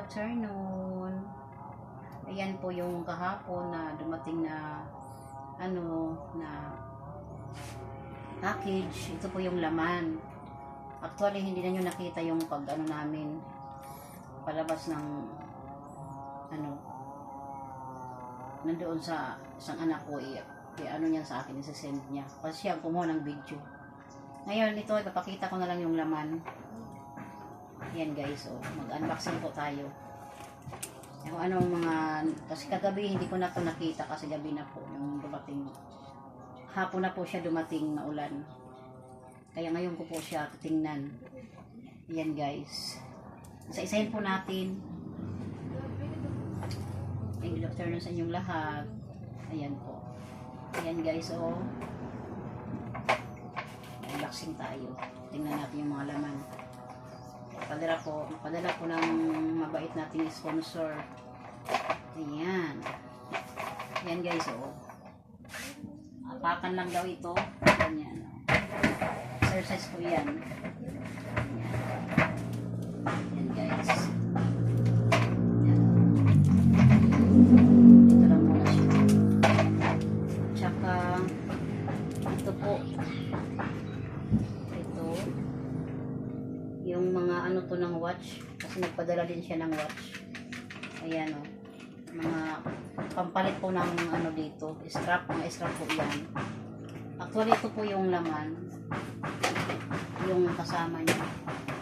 afternoon. Ayan po yung kahapon na dumating na na package. Ito po yung laman. Actually, hindi na nyo nakita yung pag namin palabas ng nandoon sa isang anak ko niya sa akin, isa-send niya. Kasi siya kumuha ng video. Ngayon, ito, ipapakita ko na lang yung laman. Yan guys, mag-unboxing po tayo. Kung anong kasi kagabi hindi ko na ito nakita kasi gabi na po yung dumating. Hapon na po siya dumating na ulan. Kaya ngayon ko po siya titingnan. Yan guys. Isa-isahin po natin. Good afternoon sa inyong lahat. Ayan po. Ayan guys, unboxing tayo. Tingnan natin yung mga laman. Padala po ng mabait nating sponsor. Ayan. Ayan guys, apakan lang daw ito. Ganyan. Exercise ko yan. Ayan guys. Ayan. Ito lang muna siya. Tsaka ito po. Ito. Yung mga to ng watch. Kasi nagpadala din siya ng watch. Ayan mga pampalit po ng dito. Mga strap po yan. Actually, ito po yung laman. Yung kasama niya.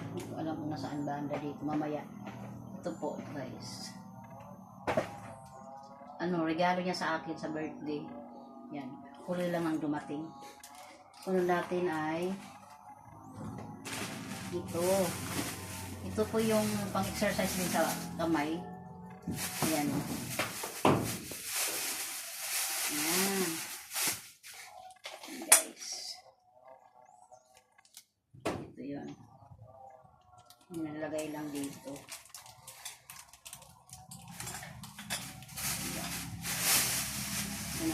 Hindi ko alam kung nasaan banda dito. Mamaya. Ito po, guys. Regalo niya sa akin sa birthday. Yan. Huli lang ang dumating. Sunod natin ay ito. Ito po yung pang-exercise din sa kamay. Ayan. Ayan. Guys. Ito yun. Nalagay lang dito.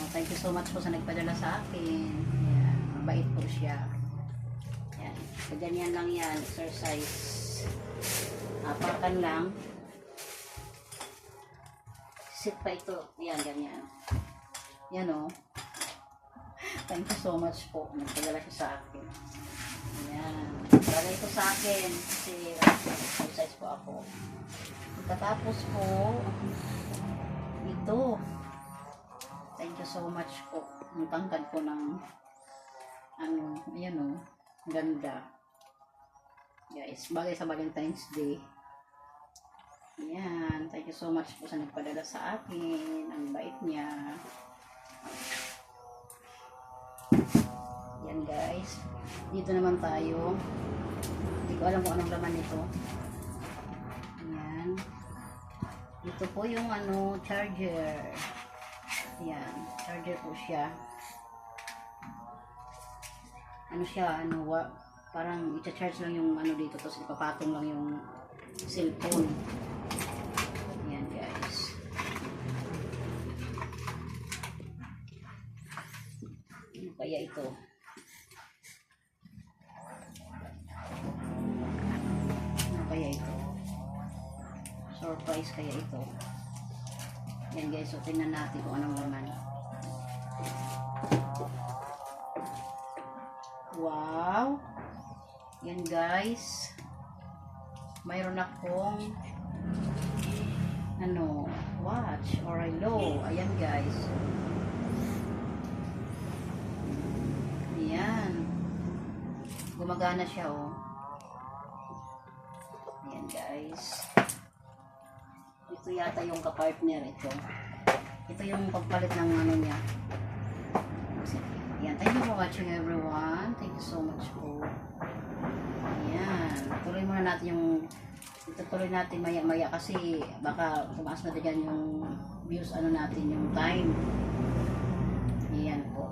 Thank you so much po sa nagpadala sa akin. Ayan. Mabait po siya. Ayan. So, ganyan lang yan. Exercise. Apakan lang. Sit pa ito. Ayan, ganyan. Yan Thank you so much po. Nagpadala siya sa akin. Ayan. Padala ito sa akin. Kasi exercise po ako. Pagkatapos po, ito. Thank you so much po. Ang tangkad ko ng ayan ganda. Guys, bagay sa Valentine's Day. Ayan, thank you so much po sa nagpadala sa akin. Ang bait niya. Yan guys. Dito naman tayo. Hindi ko alam kung anong laman nito. Ayan. Dito po yung charger. Ayan, charger po siya. Parang i-charge lang yung dito, tapos ipapatong lang yung cellphone. Ayan guys. Ano kaya ito? Ano kaya ito? Surprise kaya ito? Yan guys, so tingnan natin kung anong laman. Wow! Yan guys. Mayroon akong watch or hello. Ayan guys. Ayan. Gumagana siya Ayan guys. Ito yata yung kapartner ito. Ito yung pagpalit ng niya. Ayan. Thank you for watching everyone. Thank you so much po. Ayan. Tuloy muna natin tutuloy natin maya-maya kasi baka tumaas na dyan yung views natin, yung time. Ayan po.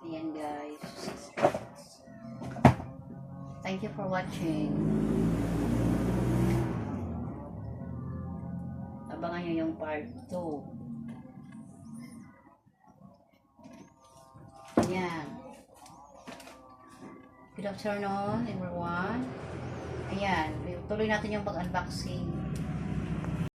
Ayan guys. Thank you for watching. Abangan nyo yung part 2. Ayan. Good afternoon everyone. Ayan. tuloy natin yung pag-unboxing.